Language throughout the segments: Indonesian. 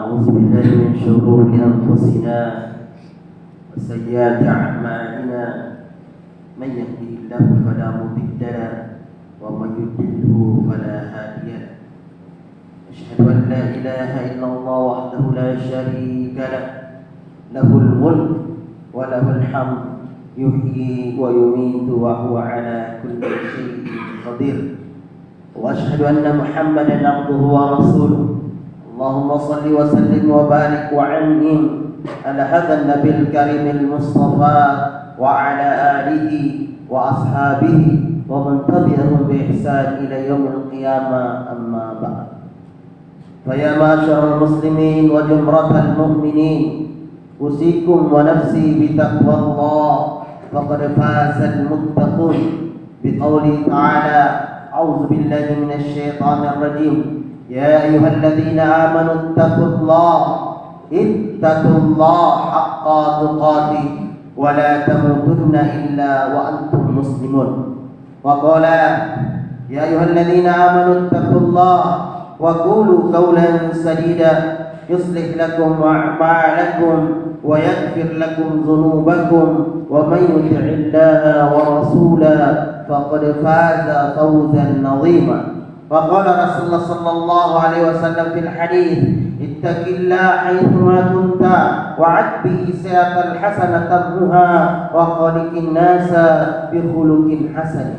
ونعوذ بالله من شرور أنفسنا وسيئات أعمالنا من يهده الله فلا مضل له ومن يضلل فلا هادي له أشهد أن لا إله إلا الله وحده لا شريك له له الملك وله الحمد يحيي ويميت وهو على كل شيء قدير وأشهد أن محمدا عبده ورسوله اللهم صل وسلم وبارك وعنهم على هذا النبي الكريم المصطفى وعلى آله وأصحابه ومن تبعهم بإحسان إلى يوم القيامة أما بعد فيا معشر المسلمين وجمرة المؤمنين أوصيكم ونفسي بتقوى الله فقد فاز المتقون بقوله تعالى أعوذ بالله من الشيطان الرجيم يا أيها الذين آمنوا اتقوا الله حق تقاته ولا تموتن إلا وأنتم مسلمون وقال يا أيها الذين آمنوا اتقوا الله وقولوا قولا سديدا يصلح لكم أعمالكم ويغفر لكم ذنوبكم ومن يطع الله ورسوله فقد فاز فوزا عظيما وقال رسول الله صلى الله عليه وسلم في الحديث اتق الله حيثما كنت وعد سيئة الحسنة تمحها وخالق الناس بخلق حسن.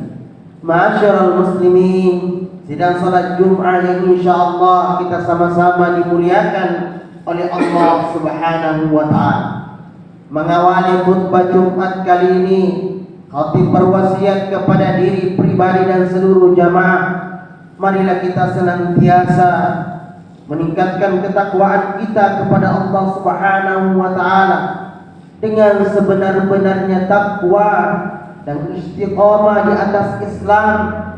Ma'asyiral muslimin, sidang salat Jumat yang insyaallah kita sama-sama dimuliakan oleh Allah Subhanahu wa taala. Mengawali khutbah Jumat kali ini, khatib berwasiat kepada diri pribadi dan seluruh jamaah, marilah kita senantiasa meningkatkan ketakwaan kita kepada Allah Subhanahu wa taala dengan sebenar-benarnya takwa dan istiqamah di atas Islam,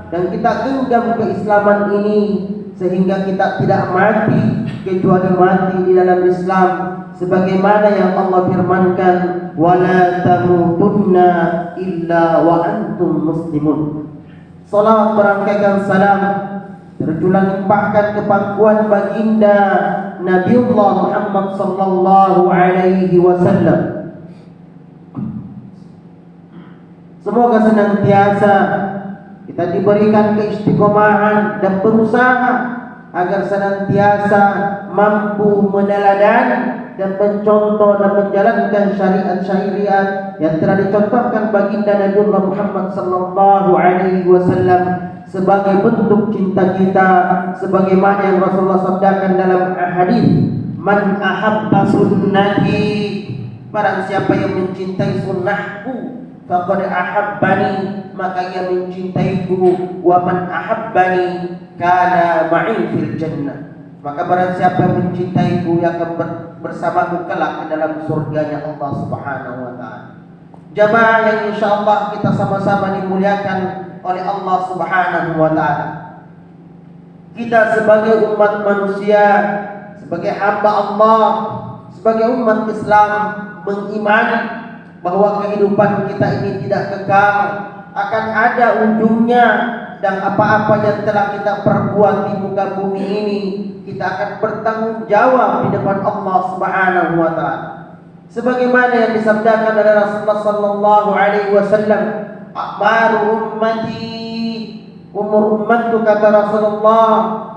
dan kita genggam keislaman ini sehingga kita tidak mati kecuali mati di dalam Islam sebagaimana yang Allah firmankan wala tamutunna illa wa antum muslimun. Salawat berangkaikan salam terjulang limpahkan ke pangkuan baginda Nabiullah Muhammad sallallahu alaihi wasallam. Semoga senantiasa kita diberikan keistiqomahan dan berusaha agar senantiasa mampu meneladani dan mencontoh dan menjalankan syariat-syariat yang telah dicontohkan baginda Nabiullah Muhammad sallallahu alaihi wasallam sebagai bentuk cinta kita, sebagaimana yang Rasulullah sabdakan dalam hadis, "Man ahabba sunnati," barang siapa yang mencintai sunnahku, faqad ahabbani, maka ia mencintaiku, wa man ahabbani kana ma'i fil jannah, maka barang siapa yang mencintaiku ia akan bersamaku kelak ke dalam surganya Allah Subhanahu wa taala. Jamaah yang insyaallah kita sama-sama dimuliakan oleh Allah Subhanahu wa taala. Kita sebagai umat manusia, sebagai hamba Allah, sebagai umat Islam mengimani bahwa kehidupan kita ini tidak kekal, akan ada ujungnya, dan apa-apa yang telah kita perbuat di muka bumi ini kita akan bertanggung jawab di depan Allah Subhanahu wa taala. Sebagaimana yang disabdakan oleh Rasulullah sallallahu alaihi wasallam, "A'maru ummati," umur umatku kata Rasulullah,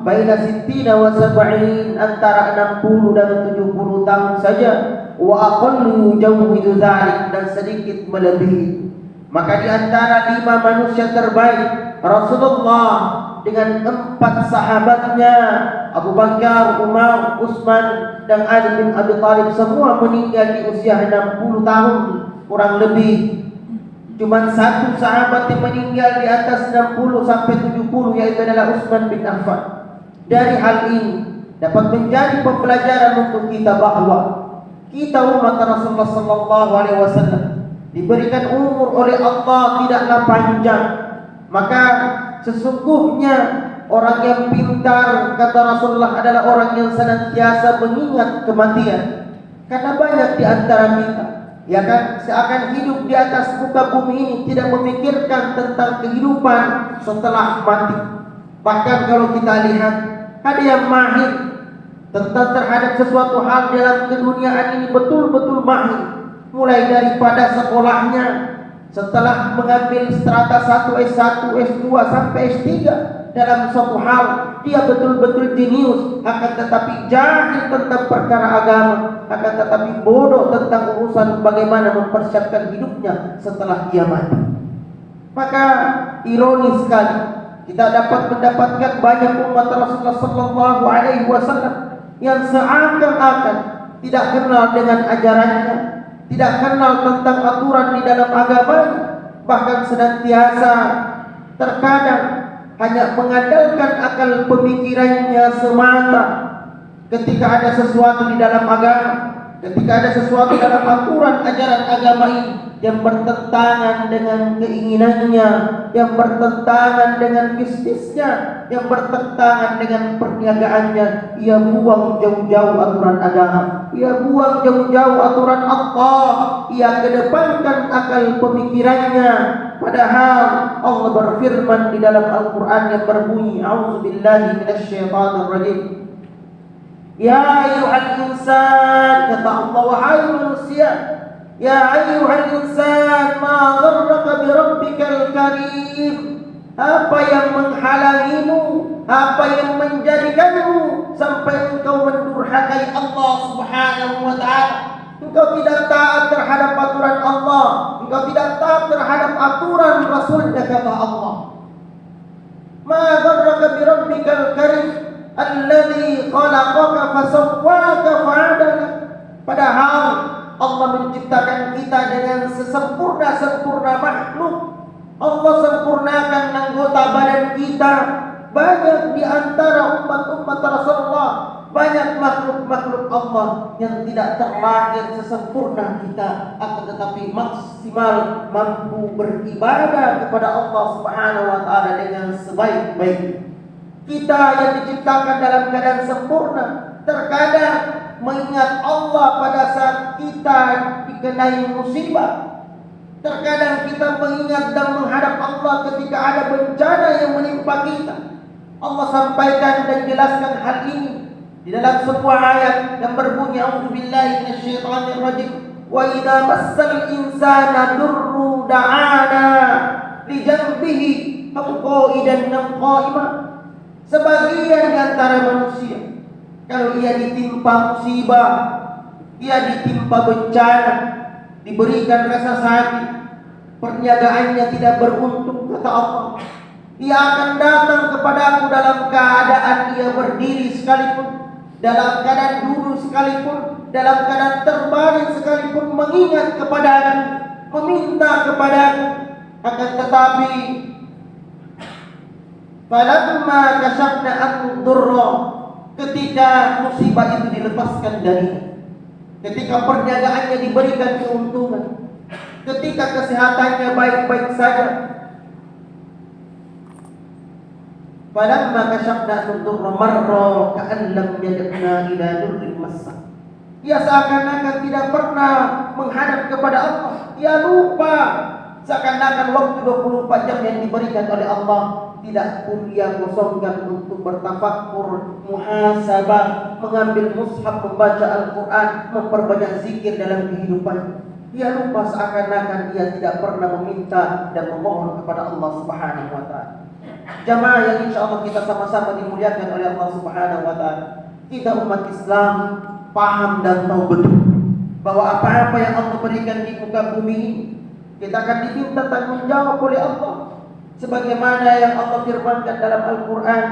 "baina 60 wa 70," antara 60 dan 70 tahun saja. Wa aqallu yujawwizu dzalik, dan sedikit melebihi. Maka di antara 5 manusia terbaik, Rasulullah dengan 4 sahabatnya, Abu Bakar, Umar, Utsman, dan Ali bin Abi Thalib, semua meninggal di usia 60 tahun kurang lebih. Cuma 1 sahabat yang meninggal di atas 60 sampai 70, yaitu adalah Utsman bin Affan. Dari hal ini dapat menjadi pembelajaran untuk kita bahwa kita umat Rasulullah sallallahu alaihi wasallam diberikan umur oleh Allah tidaklah panjang. Maka sesungguhnya orang yang pintar, kata Rasulullah, adalah orang yang senantiasa mengingat kematian. Karena banyak di antara kita, ya kan, seakan hidup di atas muka bumi ini tidak memikirkan tentang kehidupan setelah mati. Bahkan kalau kita lihat, ada yang mahir tentang terhadap sesuatu hal dalam keduniaan ini betul-betul mahir, mulai daripada sekolahnya, setelah mengambil strata 1, S1, S2 sampai S3 dalam suatu hal, dia betul-betul jenius, akan tetapi jahil tentang perkara agama, akan tetapi bodoh tentang urusan bagaimana mempersiapkan hidupnya setelah dia mati. Maka ironis sekali, kita dapat mendapatkan banyak umat Rasulullah sallallahu alaihi wasallam yang seakan-akan tidak kenal dengan ajarannya, tidak kenal tentang aturan di dalam agamanya, bahkan senantiasa terkadang hanya mengandalkan akal pemikirannya semata ketika ada sesuatu di dalam agama, ketika ada sesuatu dalam aturan ajaran agama ini yang bertentangan dengan keinginannya, yang bertentangan dengan bisnisnya, yang bertentangan dengan perniagaannya, ia buang jauh-jauh aturan agama, ia buang jauh-jauh aturan Allah, ia kedepankan akal pemikirannya. Padahal Allah berfirman di dalam Al-Quran yang berbunyi, A'udzubillahi minasyaitonir rajim. Ya ayyuhal insan, kata Allah, wahai manusia, ya ayyuhal insan, ma gharraka bi rabbikal karim. Apa yang menghalangimu, apa yang menjadikanmu sampai engkau mendurhakai Allah Subhanahu wa taala? Engkau tidak taat terhadap aturan Allah, engkau tidak taat terhadap aturan Rasulnya, kata Allah. Ma gharraka bi rabbikal karim alladzi khalaqaka fasawwaka fa'adalak. Padahal Allah menciptakan kita dengan sesempurna-sempurna makhluk. Allah sempurnakan anggota badan kita. Banyak di antara umat-umat Rasulullah, banyak makhluk-makhluk Allah yang tidak terlahir sesempurna kita, akan tetapi maksimal mampu beribadah kepada Allah Subhanahu wa taala dengan sebaik-baiknya. Kita yang diciptakan dalam keadaan sempurna, terkadang mengingat Allah pada saat kita dikenai musibah. Terkadang kita mengingat dan menghadap Allah ketika ada bencana yang menimpa kita. Allah sampaikan dan jelaskan hal ini di dalam sebuah ayat yang berbunyi, A'udzubillahi minasyaitonir rajim. Wa idza massal insana durru da'ana li janbihi aw qa'idan aw qa'imah. Sebagian di antara manusia, kalau ia ditimpa musibah, ia ditimpa bencana, diberikan rasa sakit, perniagaannya tidak beruntung, kata Allah, ia akan datang kepadaku dalam keadaan ia berdiri sekalipun, dalam keadaan duduk sekalipun, dalam keadaan terbaring sekalipun, mengingat kepadaku, meminta kepadaku. Akan tetapi falamma kashafna anhu durra, ketika musibah itu dilepaskan darinya, ketika perniagaannya diberikan keuntungan, ketika kesehatannya baik-baik saja, falamma kashafna anhu durra marra ka'an lam yad'na ila durrin massa. Ia seakan-akan tidak pernah menghadap kepada Allah, ia lupa, seakan-akan waktu 24 jam yang diberikan oleh Allah tidak pun ia kosongkan untuk bertafakkur, muhasabah, mengambil mushaf, membaca Al-Quran, memperbanyak zikir dalam kehidupannya. Ia lupa, seakan-akan ia tidak pernah meminta dan memohon kepada Allah Subhanahu wa taala. Jamaah yang insyaallah kita sama-sama dimuliakan oleh Allah Subhanahu wa taala. Kita umat Islam paham dan tahu betul bahwa apa-apa yang Allah berikan di muka bumi ini, kita akan diminta tanggung jawab oleh Allah. Sebagaimana yang Allah firmankan dalam Al-Quran,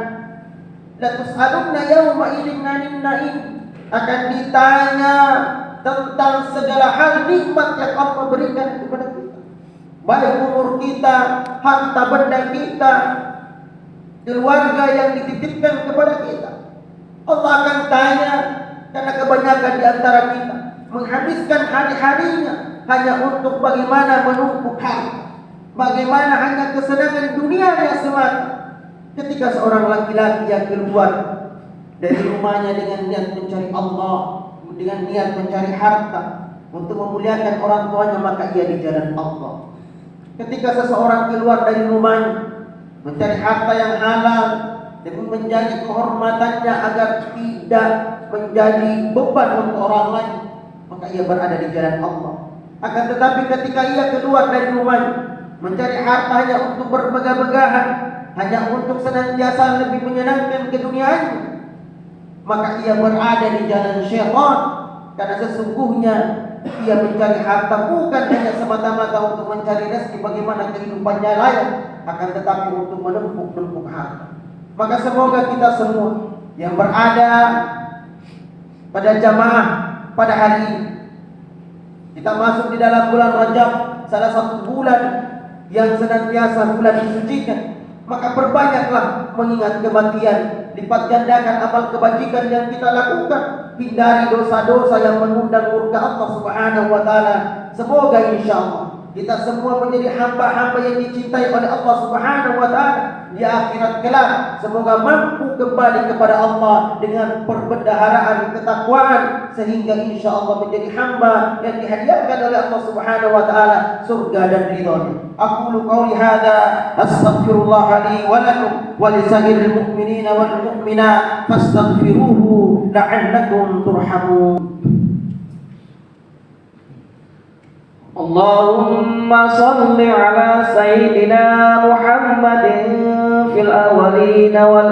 la tus'alunna yawma idzin 'anil na'im, akan ditanya tentang segala hal nikmat yang Allah berikan kepada kita, baik umur kita, harta benda kita, keluarga yang dititipkan kepada kita. Allah akan tanya, karena kebanyakan di antara kita menghabiskan hari-harinya hanya untuk bagaimana menumpuk harta, bagaimana hanya kesenangan dunianya semata. Ketika seorang laki-laki yang keluar dari rumahnya dengan niat mencari Allah, dengan niat mencari harta untuk memuliakan orang tuanya, maka ia di jalan Allah. Ketika seseorang keluar dari rumahnya mencari harta yang halal demi menjaga kehormatannya agar tidak menjadi beban untuk orang lain, maka ia berada di jalan Allah. Akan tetapi ketika ia keluar dari rumahnya, mencari hartanya untuk bermegah-megahan, hanya untuk senantiasa lebih menyenangkan keduniaannya, maka ia berada di jalan syaitan. Karena sesungguhnya ia mencari harta bukan hanya semata-mata untuk mencari rezeki bagaimana kehidupannya layak, akan tetapi untuk menumpuk harta. Maka semoga kita semua yang berada pada jamaah pada hari ini, kita masuk di dalam bulan Rajab, salah satu bulan yang senantiasa bulan disucikan, maka perbanyaklah mengingat kematian, lipat gandakan amal kebajikan yang kita lakukan, hindari dosa-dosa yang mengundang murka Allah Subhanahu wa taala. Semoga insyaallah kita semua menjadi hamba-hamba yang dicintai oleh Allah Subhanahu wa taala di akhirat kelak. Semoga mampu kembali kepada Allah dengan perbendaharaan ketakwaan, sehingga insyaallah menjadi hamba yang dihadiahkan oleh Allah Subhanahu wa taala surga dan ridhonya. Aqulu qawli hadza astaghfirullah li wa lakum wa lisa'iril mu'minina wal mu'minat fastaghfiruhu la'allakum turhamun. Allahumma salli ala sayyidina Muhammadin fil awwalin wal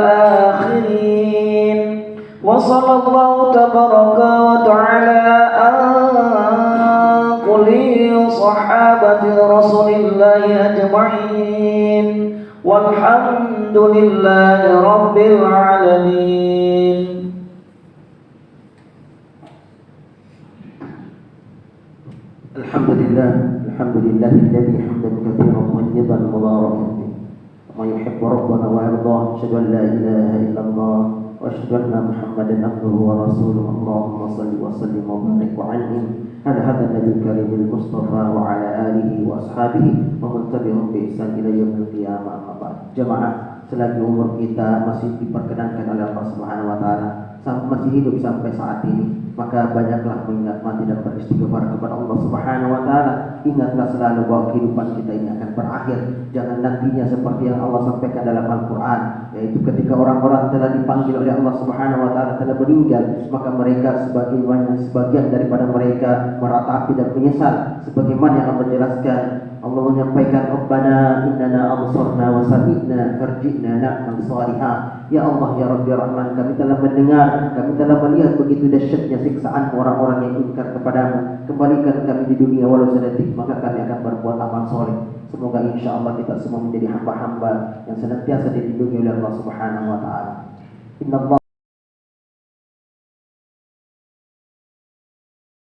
akhirin, wa sallallahu tabaraka wa ta'ala an kulli sahabati rasulillahi ajma'in, walhamdulillahi rabbil alamin. Alhamdulillahilladzi hamdan katsiran thayyiban mubarakan fihi, wa yuhibbu rabbana wa yardah. Asyhadu an la ilaha illallah wa asyhadu anna Muhammadan abduhu wa rasuluhu. Allahumma shalli wa sallim wa barik wa an'im ala hadzal nabiyil karimil mustafa wa ala alihi wa ashabihi wa man tabi'ahum bi ihsan ila yaumil qiyamah. Amma ba'd. Jemaah, selagi umur kita masih diperkenankan oleh Allah Subhanahu wa taala, masih hidup sampai saat ini, maka banyaklah mengingat mati dan beristighfar kepada Allah Subhanahu wa taala. Ingatlah selalu bahwa kehidupan kita ini akan berakhir. Jangan nantinya seperti yang Allah sampaikan dalam Al-Qur'an, yaitu ketika orang-orang telah dipanggil oleh Allah Subhanahu wa taala telah meninggal, maka mereka sebagian daripada mereka meratapi dan menyesal, sebagaimana yang Allah jelaskan. Allah menyampaikan, Rabbana innana absarna wa sami'na farji'na na'mal salihah. Ya Allah, ya Rabbi Rahman, kami telah mendengar, kami telah melihat begitu dahsyatnya siksaan orang-orang yang ingkar kepadamu. Kembalikan kami di dunia walau sedetik, maka kami akan berbuat amal soleh. Semoga insya Allah kita semua menjadi hamba-hamba yang senantiasa dilindungi oleh Allah Subhanahu wa taala. Inna Allah